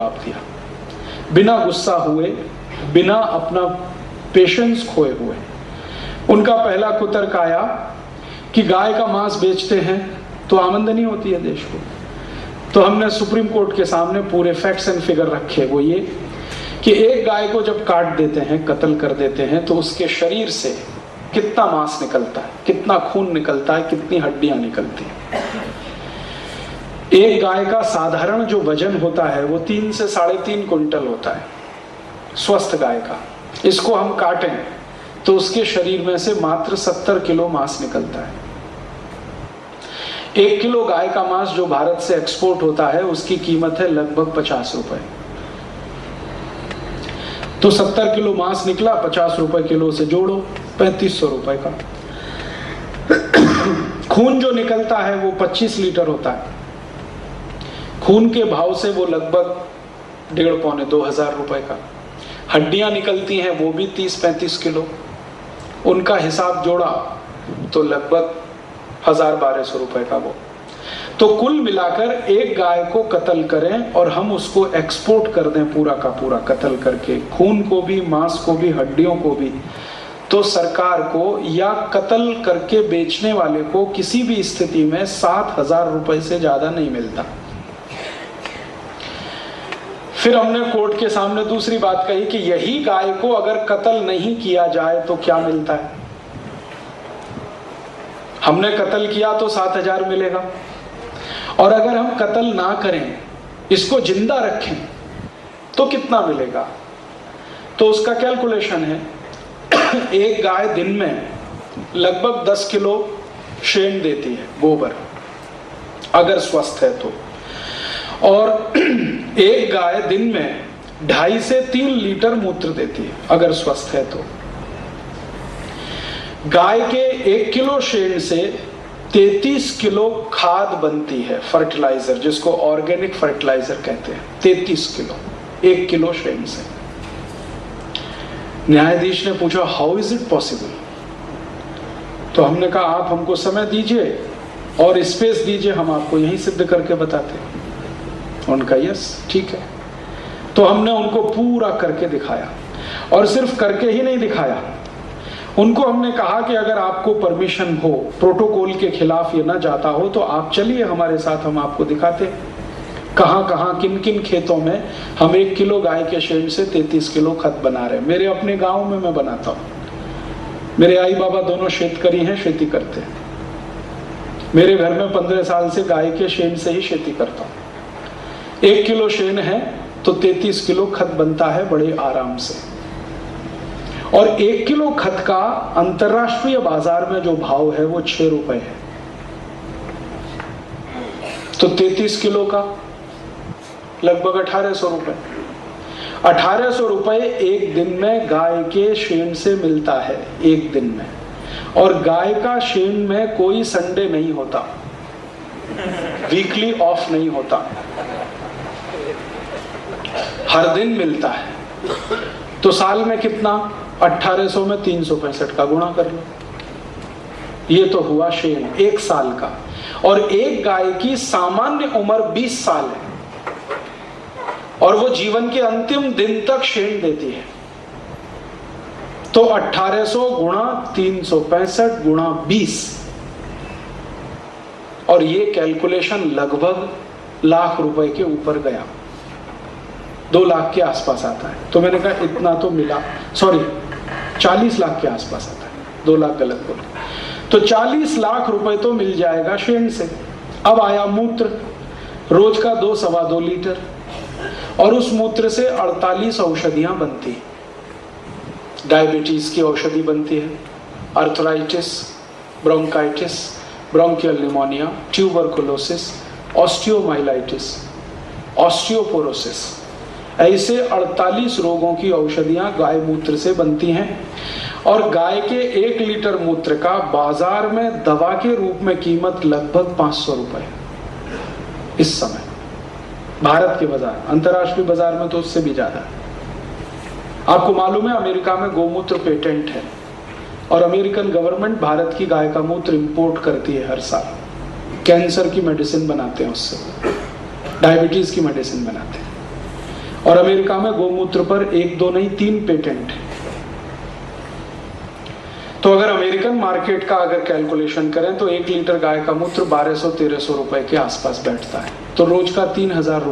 जवाब दिया, बिना गुस्सा हुए, बिना अपना पेशेंस खोए हुए। उनका पहला कुतर्क आया कि गाय का मांस बेचते हैं तो आमदनी होती है देश को। तो हमने सुप्रीम कोर्ट के सामने पूरे फैक्ट्स एंड फिगर रखे, वो ये कि एक गाय को जब काट देते हैं, कत्ल कर देते हैं, तो उसके शरीर से कितना मांस निकलता है, कितना खून निकलता है, कितनी हड्डियां निकलती हैं। एक गाय का साधारण जो वजन होता है वो 3 से 3.5 कुंटल होता है, स्वस्थ गाय का। इसको हम काटें तो उसके शरीर में से मात्र 70 किलो मांस निकलता है। 1 किलो गाय का मांस जो भारत से एक्सपोर्ट होता है उसकी कीमत है लगभग 50 रुपए। तो 70 किलो मांस निकला, 50 रुपए किलो से जोड़ो, 3500 रुपए का। खून जो निकलता है वो 25 लीटर होता है। खून के भाव से वो लगभग 1,500-2,000 रुपए का। हड्डियां निकलती हैं वो भी 30-35 किलो। उनका हिसाब जोड़ा तो लगभग 1,000-1,200 रुपए का वो। तो कुल मिलाकर एक गाय को कत्ल करें और हम उसको एक्सपोर्ट कर दें पूरा का पूरा कत्ल करके, खून को भी, मांस को भी, हड्डियों को भी, तो सरकार को या कत्ल करके बेचने वाले को किसी भी स्थिति में 7,000 रुपए से ज्यादा नहीं मिलता। फिर हमने कोर्ट के सामने दूसरी बात कही कि यही गाय को अगर कत्ल नहीं किया जाए तो क्या मिलता है। हमने कत्ल किया तो 7,000 मिलेगा, और अगर हम कत्ल ना करें, इसको जिंदा रखें, तो कितना मिलेगा। तो उसका कैलकुलेशन है, एक गाय दिन में लगभग 10 किलो शेण देती है, गोबर, अगर स्वस्थ है तो। और एक गाय दिन में 2.5 से 3 लीटर मूत्र देती है, अगर स्वस्थ है तो। गाय के 1 किलो शेण से 33 किलो खाद बनती है, फर्टिलाइजर, जिसको ऑर्गेनिक फर्टिलाइजर कहते हैं। 33 किलो 1 किलो शेण से। न्यायाधीश ने पूछा, हाउ इज इट पॉसिबल। तो हमने कहा, आप हमको समय दीजिए और स्पेस दीजिए, हम आपको यहीं सिद्ध करके बताते हैं। उनका यस, ठीक है। तो हमने उनको पूरा करके दिखाया, और सिर्फ करके ही नहीं दिखाया, उनको हमने कहा कि अगर आपको परमिशन हो, प्रोटोकॉल के खिलाफ ये ना जाता हो, तो आप चलिए हमारे साथ, हम आपको दिखाते कहां कहां, किन किन खेतों में हम 1 किलो गाय के शेण से 33 किलो खत बना रहे हैं। मेरे अपने गांव में मैं बनाता हूं। मेरे आई बाबा दोनों शेतकरी हैं, खेती करते हैं। मेरे घर में 15 साल से गाय के शेण से ही खेती करता हूं। 1 किलो शेण है तो 33 किलो खत बनता है बड़े आराम से। और 1 किलो खत का अंतरराष्ट्रीय बाजार में जो भाव है वो 6 रुपए है। तो 33 किलो का लगभग 1,800 रुपए। 1,800 रुपए एक दिन में गाय के शेण से मिलता है, एक दिन में। और गाय का शेण में कोई संडे नहीं होता, वीकली ऑफ नहीं होता, हर दिन मिलता है। तो साल में कितना, 1,800 में 365 का गुणा कर लो। ये तो हुआ शेण 1 साल का। और एक गाय की सामान्य उम्र 20 साल है, और वो जीवन के अंतिम दिन तक शेण देती है। तो 1,800 गुणा 365 गुणा 20, और ये कैलकुलेशन लगभग लाख रुपए के ऊपर गया, 2 लाख के आसपास आता है। तो मैंने कहा इतना तो मिला, सॉरी 40 लाख के आसपास आता है, 2 लाख गलत बोला। तो 40 लाख रुपए तो मिल जाएगा शेण से। अब आया मूत्र, रोज का 2-2.25 लीटर, और उस मूत्र से 48 औषधियां बनती है। डायबिटीज की औषधि बनती है, arthritis, bronchitis, bronchial pneumonia, tuberculosis, osteomyelitis, osteoporosis, ऐसे 48 रोगों की औषधियां गाय मूत्र से बनती हैं। और गाय के 1 लीटर मूत्र का बाजार में दवा के रूप में कीमत लगभग 500 रुपए इस समय, भारत के बाजार। अंतर्राष्ट्रीय बाजार में तो उससे भी ज्यादा है। आपको मालूम है अमेरिका में गोमूत्र पेटेंट है, और अमेरिकन गवर्नमेंट भारत की गाय का मूत्र इंपोर्ट करती है हर साल। कैंसर की मेडिसिन बनाते हैं उससे, डायबिटीज की मेडिसिन बनाते हैं। और अमेरिका में गोमूत्र पर 1 2 नहीं 3 पेटेंट है। तो अगर अमेरिकन मार्केट का अगर कैलकुलेशन करें तो 1 लीटर गाय का मूत्र 1200-1300 रुपए के आसपास बैठता है, तो रोज का 3000 रुपए